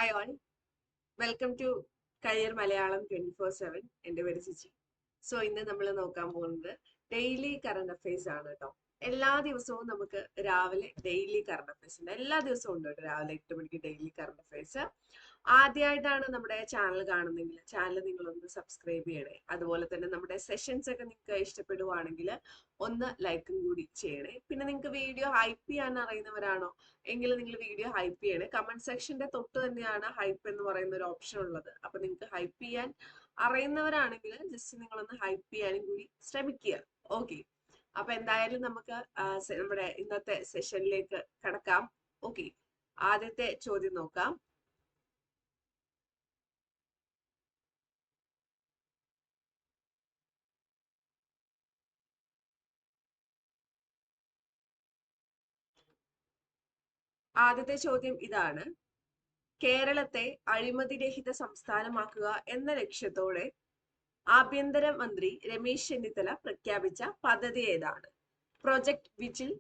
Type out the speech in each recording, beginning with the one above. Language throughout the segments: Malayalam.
Hi all, welcome to career Malayalam 24/7. എൻ്റെ പേര് സിജി. ഇന്ന് നമ്മൾ നോക്കാൻ പോകുന്നത് ഡെയിലി കറണ്ട് അഫയേഴ്സ് ആണ് കേട്ടോ. എല്ലാ ദിവസവും നമുക്ക് രാവിലെ ഡെയിലി കറണ്ട് അഫയേഴ്സ് ഉണ്ട്. എല്ലാ ദിവസവും ഉണ്ട് കേട്ടോ, രാവിലെ 8 മണിക്ക് ഡെയിലി കറണ്ട് അഫയേഴ്സ്. ആദ്യമായിട്ടാണ് നമ്മുടെ ചാനൽ കാണുന്നെങ്കിൽ ചാനൽ നിങ്ങളൊന്ന് സബ്സ്ക്രൈബ് ചെയ്യണേ. അതുപോലെ തന്നെ നമ്മുടെ സെഷൻസ് ഒക്കെ നിങ്ങൾക്ക് ഇഷ്ടപ്പെടുവാണെങ്കിൽ ഒന്ന് ലൈക്കും കൂടി ചെയ്യണേ. പിന്നെ നിങ്ങൾക്ക് വീഡിയോ ഹൈപ്പ് ചെയ്യാൻ അറിയുന്നവരാണോ എങ്കിൽ നിങ്ങൾ വീഡിയോ ഹൈപ്പ് ചെയ്യണേ. കമന്റ് സെക്ഷന്റെ തൊട്ട് തന്നെയാണ് ഹൈപ്പ് എന്ന് പറയുന്ന ഒരു ഓപ്ഷൻ ഉള്ളത്. അപ്പൊ നിങ്ങൾക്ക് ഹൈപ്പ് ചെയ്യാൻ അറിയുന്നവരാണെങ്കിൽ ജസ്റ്റ് നിങ്ങളൊന്ന് ഹൈപ്പ് ചെയ്യാനും കൂടി ശ്രമിക്കുക. ഓക്കെ, അപ്പൊ എന്തായാലും നമുക്ക് നമ്മുടെ ഇന്നത്തെ സെഷനിലേക്ക് കടക്കാം. ഓക്കെ, ആദ്യത്തെ ചോദ്യം നോക്കാം. ആദ്യത്തെ ചോദ്യം ഇതാണ്: കേരളത്തെ അഴിമതിരഹിത സംസ്ഥാനമാക്കുക എന്ന ലക്ഷ്യത്തോടെ ആഭ്യന്തര മന്ത്രി രമേശ് ചെന്നിത്തല പ്രഖ്യാപിച്ച പദ്ധതി ഏതാണ്? Project vigil,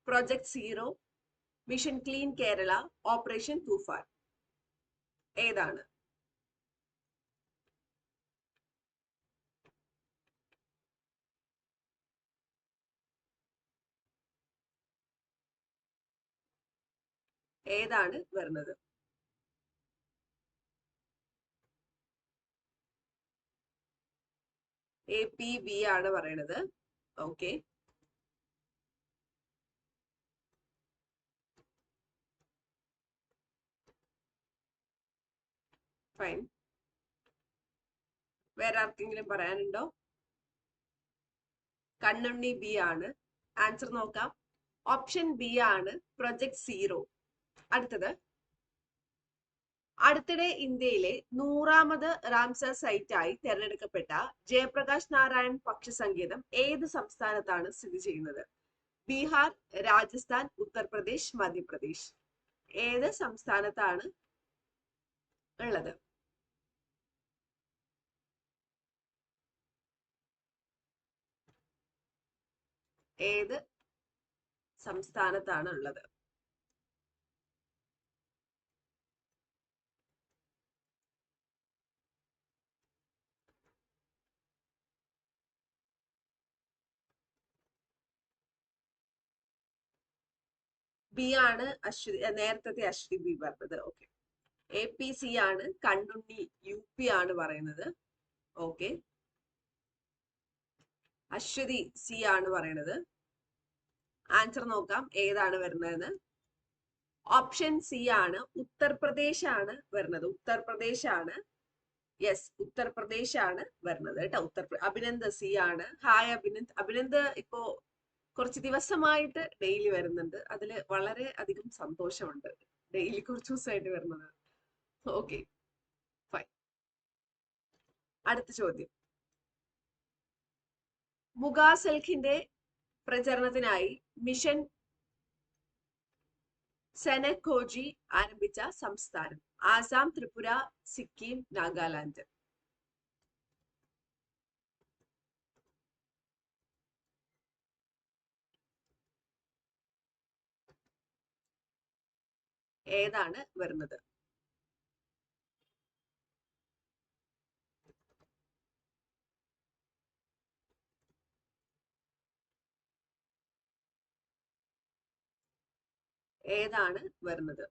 project zero, mission clean Kerala, operation Toofan. ഏതാണ്? ഏതാണ് വരുന്നത്? എ, പി, ബി ആണ് പറയണത്. Okay, fine. വേറെ ആർക്കെങ്കിലും പറയാനുണ്ടോ? കണ്ണുണ്ണി ബി ആണ്. ആൻസർ നോക്കാം. ഓപ്ഷൻ ബി ആണ് പ്രൊജക്ട് സീറോ. അടുത്തത്: അടുത്തിടെ ഇന്ത്യയിലെ 100ാമത് റാംസർ സൈറ്റായി തിരഞ്ഞെടുക്കപ്പെട്ട ജയപ്രകാശ് നാരായൺ പക്ഷിസങ്കേതം ഏത് സംസ്ഥാനത്താണ് സ്ഥിതി ചെയ്യുന്നത്? ബീഹാർ, രാജസ്ഥാൻ, ഉത്തർപ്രദേശ്, മധ്യപ്രദേശ്. ഏത് സംസ്ഥാനത്താണ് ഉള്ളത്? ഏത് സംസ്ഥാനത്താണ് ഉള്ളത്? ബി ആണ് അശ്വതി, നേരത്തെ അശ്വതി ബി പറഞ്ഞത്. ഓക്കെ, എ, പി, സി ആണ് കണ്ണുണ്ണി യു പി ആണ് പറയുന്നത്. ഓക്കെ, അശ്വതി സി ആണ് പറയുന്നത്. ആൻസർ നോക്കാം ഏതാണ് വരുന്നതെന്ന്. ഓപ്ഷൻ സി ആണ് ഉത്തർപ്രദേശ് ആണ് വരുന്നത്. ഉത്തർപ്രദേശ് ആണ്. യെസ്, ഉത്തർപ്രദേശ് ആണ് വരുന്നത് കേട്ടോ. അഭിനന്ദ് സി ആണ്. ഹായ് അഭിനന്ദ്. അഭിനന്ദ് ഇപ്പോ കുറച്ച് ദിവസമായിട്ട് ഡെയിലി വരുന്നുണ്ട്. അതിൽ വളരെ അധികം സന്തോഷമുണ്ട്. ഡെയിലി കുറച്ച് ദിവസമായിട്ട് വരുന്നത്. Okay, fine. അടുത്ത ചോദ്യം: മുഗാസെൽഖിന്റെ പ്രചരണത്തിനായി മിഷൻ സെനക്കോജി ആരംഭിച്ച സംസ്ഥാനം? ആസാം, ത്രിപുര, സിക്കിം, നാഗാലാൻഡ്. ഏതാണ് വരുന്നത്? ഏതാണ് വരുന്നത്?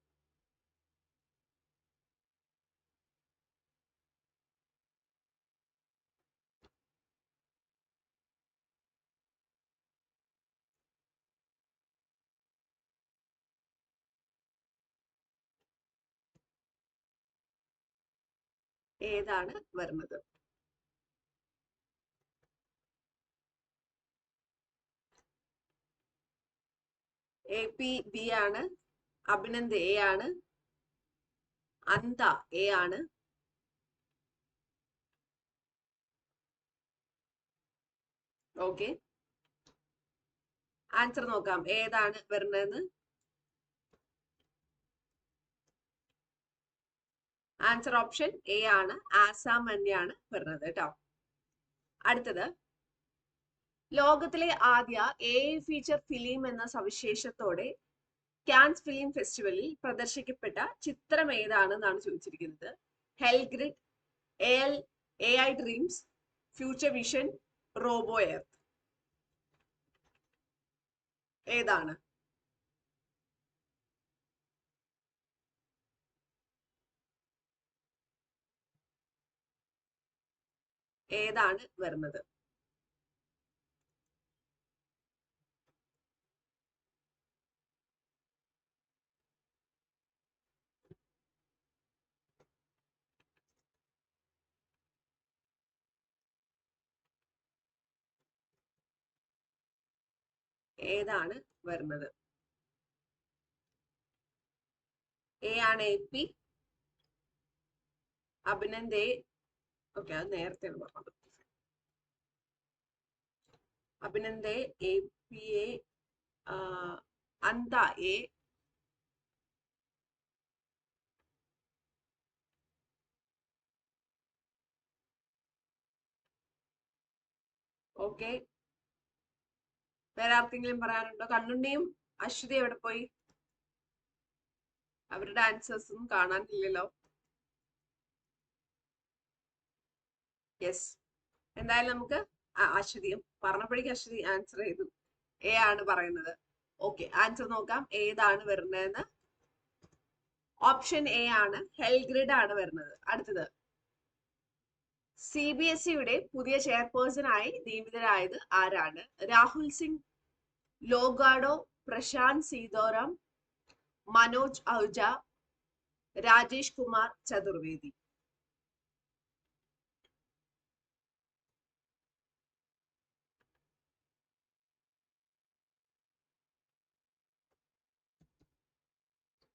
ഏതാണ് വരുന്നത്? എ, പി, ബി ആണ്. അഭിനന്ദ് എ ആണ്. അന്ത എ ആണ്. ഓക്കെ, ആൻസർ നോക്കാം ഏതാണ് വരുന്നതെന്ന്. ആൻസർ ഓപ്ഷൻ എ ആണ്. ആസാം തന്നെയാണ് വരുന്നത് കേട്ടോ. അടുത്തത്: ലോകത്തിലെ ആദ്യ AI ഫീച്ചർ ഫിലിം എന്ന സവിശേഷത്തോടെ കാൻസ് ഫിലിം ഫെസ്റ്റിവലിൽ പ്രദർശിക്കപ്പെട്ട ചിത്രം ഏതാണെന്നാണ് ചോദിച്ചിരിക്കുന്നത്. Hellgrid, A I dreams, future vision, robo earth. ഏതാണ്? ഏതാണ് വരുന്നത്? ഏതാണ് വരുന്നത്? എ ആണ് AP, അഭിനന്ദ് എ. ഓക്കെ, അത് നേരത്തെയാണ് പറഞ്ഞത്. അഭിനന്ദ് എ, AP എ, അന്ത എ, ഓക്കെ. വേറെ ആർക്കെങ്കിലും പറയാനുണ്ടോ? കണ്ണുണ്ണിയും അശ്വതി എവിടെ പോയി? അവരുടെ ആൻസേഴ്സ് ഒന്നും കാണാനില്ലല്ലോ. യെസ്, എന്തായാലും നമുക്ക് അശ്വതിയും പറഞ്ഞപ്പോഴേക്കും അശ്വതി ആൻസർ ചെയ്തു. എ ആണ് പറയുന്നത്. ഓക്കെ, ആൻസർ നോക്കാം ഏതാണ് വരുന്നതെന്ന്. ഓപ്ഷൻ എ ആണ്, ഹെൽഗ്രിഡ് ആണ് വരുന്നത്. അടുത്തത്, CBSEയുടെ പുതിയ ചെയർപേഴ്സണായി നിയമിതരായത് ആരാണ്? രാഹുൽ സിംഗ്, ലോഗാഡോ, പ്രശാന്ത് സീതോറാം, മനോജ് അഹുജ, രാജേഷ് കുമാർ ചതുർവേദി.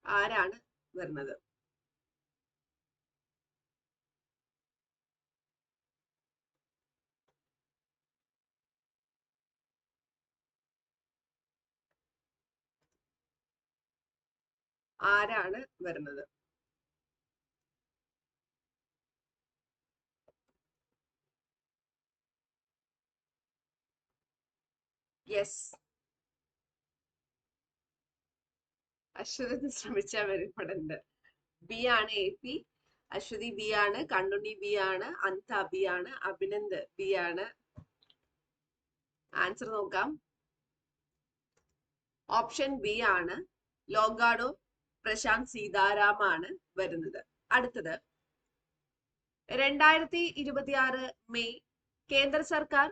ആരാണ് വരുന്നത്? ആരാണ് വരുന്നത്? യെസ്, അശ്വതി ശ്രമിച്ചാൽ വരുന്നുണ്ട്. ബി ആണ് AP, അശ്വതി ബി ആണ്, കണ്ണുണ്ണി ബി ആണ്, അന്ത ബി ആണ്, അഭിനന്ദ് ബി ആണ്. ആൻസർ നോക്കാം. ഓപ്ഷൻ ബി ആണ്, ലോഗാഡോ പ്രശാന്ത് സീതാരാം ആണ് വരുന്നത്. അടുത്തത്, 2026 മെയ് കേന്ദ്ര സർക്കാർ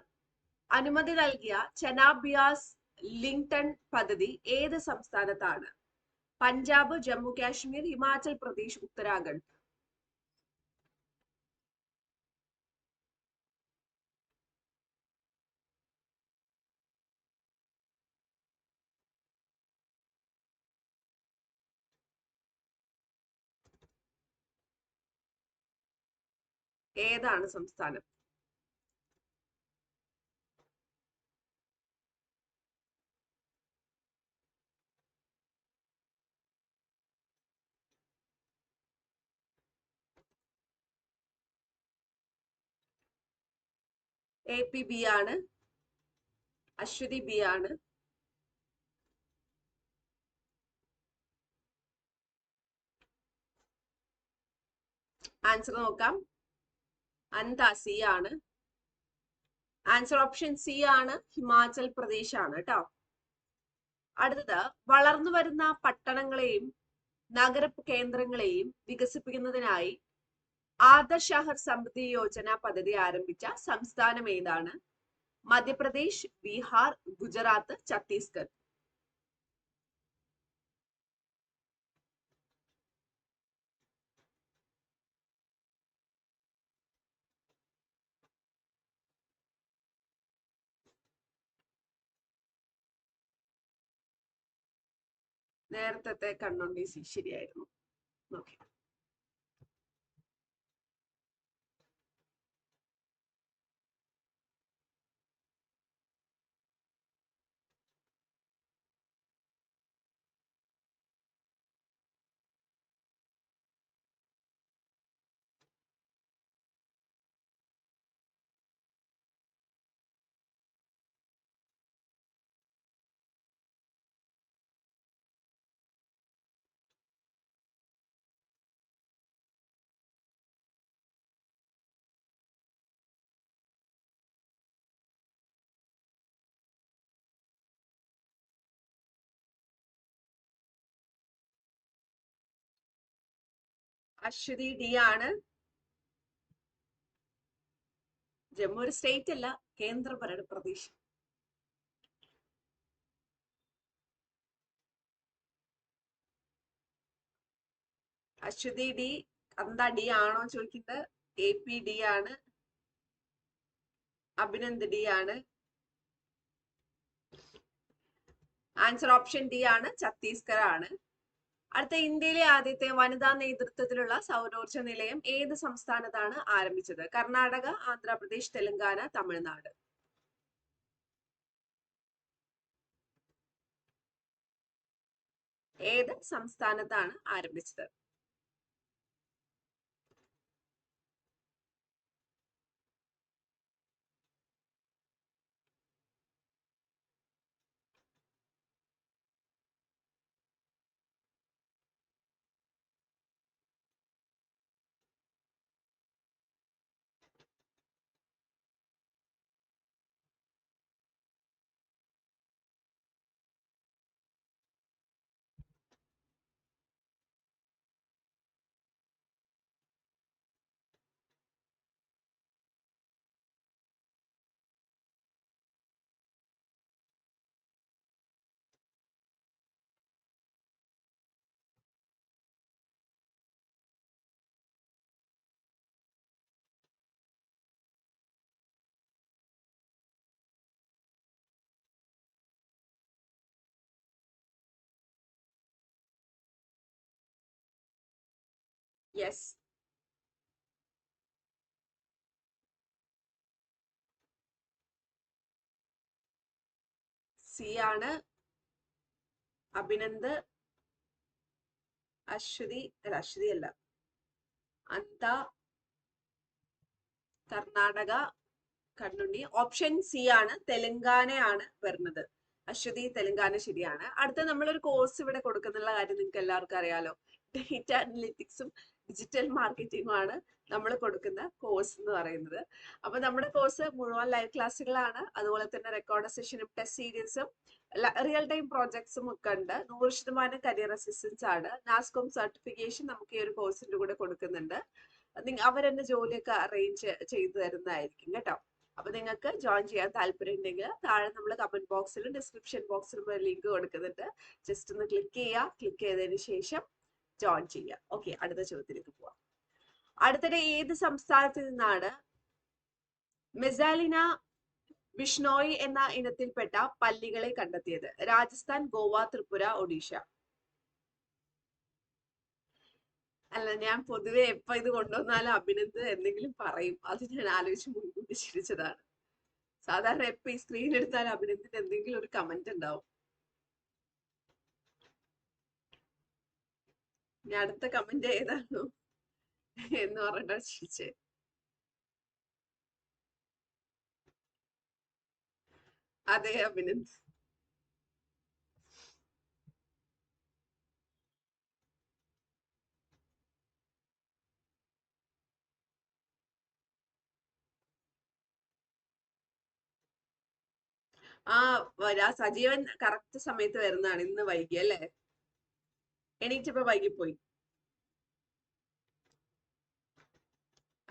അനുമതി നൽകിയ ചനാബിയാസ് ലിങ്ടൺ പദ്ധതി ഏത് സംസ്ഥാനത്താണ്? പഞ്ചാബ്, ജമ്മു കാശ്മീർ, ഹിമാചൽ പ്രദേശ്, ഉത്തരാഖണ്ഡ്. ഏതാണ് സംസ്ഥാനം? AP ബി ആണ്, അശ്വതി ബി ആണ്. ആൻസർ നോക്കാം. അന്ത സി ആണ്. ആൻസർ ഓപ്ഷൻ സി ആണ്, ഹിമാചൽ പ്രദേശ് ആണ് കേട്ടോ. അടുത്തത്, വളർന്നു വരുന്ന പട്ടണങ്ങളെയും നഗര കേന്ദ്രങ്ങളെയും വികസിപ്പിക്കുന്നതിനായി ആദർശ് ഷഹർ സമൃദ്ധി യോജന പദ്ധതി ആരംഭിച്ച സംസ്ഥാനം ഏതാണ്? മധ്യപ്രദേശ്, ബീഹാർ, ഗുജറാത്ത്, ഛത്തീസ്ഗഡ്. നേരത്തെ കണ്ണുണ്ണി സി ശരിയായിരുന്നു. ഓക്കെ. അശ്വതി ഡി ആണ്. ജമ്മു ഒരു സ്റ്റേറ്റ് അല്ല, കേന്ദ്രഭരണ പ്രദേശം. അശ്വതി ഡി എന്താ ഡി ആണോ ചോദിക്കുന്നത്? AP ഡി ആണ്. അഭിനന്ദ് ഡി ആണ്. ആൻസർ ഓപ്ഷൻ ഡി ആണ്, ഛത്തീസ്ഗഡ് ആണ്. അടുത്ത, ഇന്ത്യയിലെ ആദ്യത്തെ വനിതാ നേതൃത്വത്തിലുള്ള സൗരോർജ നിലയം ഏത് സംസ്ഥാനത്താണ് ആരംഭിച്ചത്? കർണാടക, ആന്ധ്രാപ്രദേശ്, തെലങ്കാന, തമിഴ്നാട്. ഏത് സംസ്ഥാനത്താണ് ആരംഭിച്ചത്? യെസ്. സി ആണ്. അഭിനന്ദ്, അശ്വതി അല്ല, അന്ത, കർണാടക, കണ്ണുണ്ണി. ഓപ്ഷൻ സി ആണ്, തെലങ്കാനയാണ് വരുന്നത്. അശ്വതി, തെലങ്കാന ശരിയാണ്. അടുത്ത നമ്മളൊരു കോഴ്സ് ഇവിടെ കൊടുക്കുന്നുള്ള കാര്യം നിങ്ങൾക്ക് എല്ലാവർക്കും അറിയാലോ. ഡേറ്റ അനലിറ്റിക്സും ഡിജിറ്റൽ മാർക്കറ്റിംഗും ആണ് നമ്മൾ കൊടുക്കുന്ന കോഴ്സ് എന്ന് പറയുന്നത്. അപ്പൊ നമ്മുടെ കോഴ്സ് മുഴുവൻ ലൈവ് ക്ലാസ്സുകളാണ്. അതുപോലെ തന്നെ റെക്കോർഡ് സെഷനും ടെസ്റ്റ് സീരീസും റിയൽ ടൈം പ്രോജക്ട്സും ഒക്കെ ഉണ്ട്. 100% കരിയർ അസിസ്റ്റൻസ് ആണ്. നാസ്കോം സർട്ടിഫിക്കേഷൻ നമുക്ക് ഈ ഒരു കോഴ്സിന്റെ കൂടെ കൊടുക്കുന്നുണ്ട്. അവരെന്നെ ജോലിയൊക്കെ അറേഞ്ച് ചെയ്തു തരുന്നതായിരിക്കും കേട്ടോ. അപ്പൊ നിങ്ങൾക്ക് ജോയിൻ ചെയ്യാൻ താല്പര്യം ഉണ്ടെങ്കിൽ താഴെ നമ്മൾ കമന്റ് ബോക്സിലും ഡിസ്ക്രിപ്ഷൻ ബോക്സിലും ഒരു ലിങ്ക് കൊടുക്കുന്നുണ്ട്. ജസ്റ്റ് ഒന്ന് ക്ലിക്ക് ചെയ്യുക. ക്ലിക്ക് ചെയ്തതിന് ശേഷം ജോയിൻ ചെയ്യുക. ഓക്കെ, അടുത്ത ചോദ്യത്തിലേക്ക് പോവാം. അടുത്തിടെ ഏത് സംസ്ഥാനത്ത് നിന്നാണ് മെസാലിന ബിഷ്ണോയി എന്ന ഇനത്തിൽപ്പെട്ട പല്ലികളെ കണ്ടെത്തിയത്? രാജസ്ഥാൻ, ഗോവ, ത്രിപുര, ഒഡീഷ. അല്ല, ഞാൻ പൊതുവെ എപ്പോ ഇത് കൊണ്ടുവന്നാലും അഭിനന്ദ് എന്തെങ്കിലും പറയും. അത് ഞാൻ ആലോചിച്ച് മുൻകൂട്ടി ചിരിച്ചതാണ്. സാധാരണ എപ്പോ ഈ സ്ക്രീൻ എടുത്താലും അഭിനന്ദിന്റെ എന്തെങ്കിലും ഒരു കമന്റ് ഉണ്ടാവും. ഇനി അടുത്ത കമന്റ് ഏതാണോ എന്ന് പറഞ്ഞിട്ടാ ചിരിച്ചേ. അതെ അഭിനന്ദ്. സജീവൻ കറക്റ്റ് സമയത്ത് വരുന്നതാണ്. ഇന്ന് വൈകി അല്ലേ? എണീറ്റപ്പോ വൈകിപ്പോയി.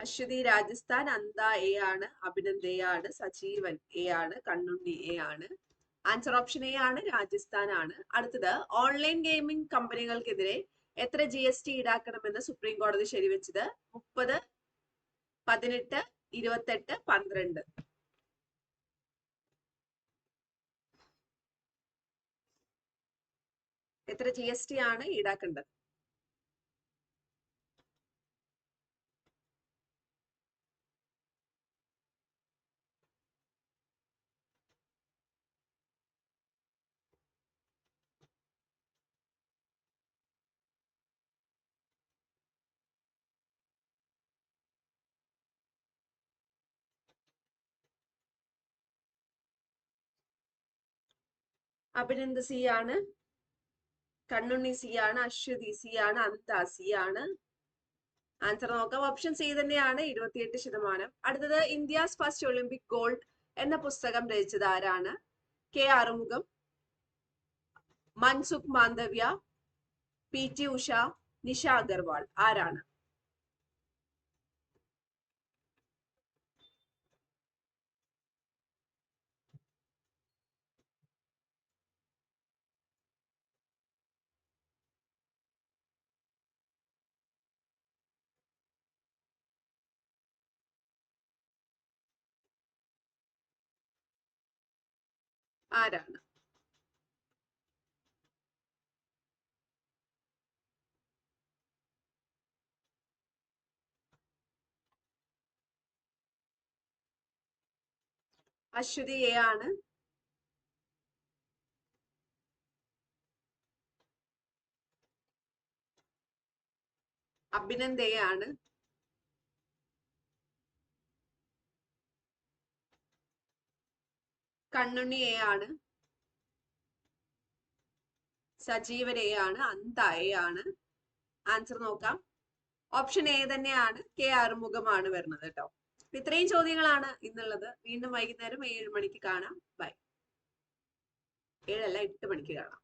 അശ്വതി രാജസ്ഥാൻ, അന്ത എ ആണ്, അഭിനന്ദ് എ ആണ്, സജീവൻ എ ആണ്, കണ്ണുണ്ണി എ ആണ്. ആൻസർ ഓപ്ഷൻ എ ആണ്, രാജസ്ഥാൻ ആണ്. അടുത്തത്, ഓൺലൈൻ ഗെയിമിംഗ് കമ്പനികൾക്കെതിരെ എത്ര GST ഈടാക്കണമെന്ന് സുപ്രീം കോടതി ശരിവെച്ചത്? 30, 18, 28, 12. എത്ര GST ആണ് ഈടാക്കേണ്ടത്? അഭിനന്ദ് സി ആണ്, കണ്ണുണ്ണി സി ആണ്, അശ്വതി സി ആണ്, അന്ത സി ആണ്. ആൻസർ നോക്കാം. ഓപ്ഷൻ സി തന്നെയാണ്, 28%. അടുത്തത്, ഇന്ത്യാസ് ഫസ്റ്റ് ഒളിമ്പിക് ഗോൾഡ് എന്ന പുസ്തകം രചിച്ചത് ആരാണ്? K Arumugham, Mansukh Mandaviya, PT Usha, Nisha Agarwal. ആരാണ്? ആരാണ്? അശ്വതി എ ആണ്. അഭിനന്ദ് എ ആണ്. കണ്ണുണ്ണി എ ആണ്. സജീവൻ എ ആണ്. അന്ത എ ആണ്. ആൻസർ നോക്കാം. ഓപ്ഷൻ എ തന്നെയാണ്, കെ ആറുമുഖമാണ് വരുന്നത് കേട്ടോ. ഇത്രയും ചോദ്യങ്ങളാണ് ഇന്നുള്ളത്. വീണ്ടും വൈകുന്നേരം 7 മണിക്ക് കാണാം. ബൈ. 7 അല്ല, 8 മണിക്ക് കാണാം.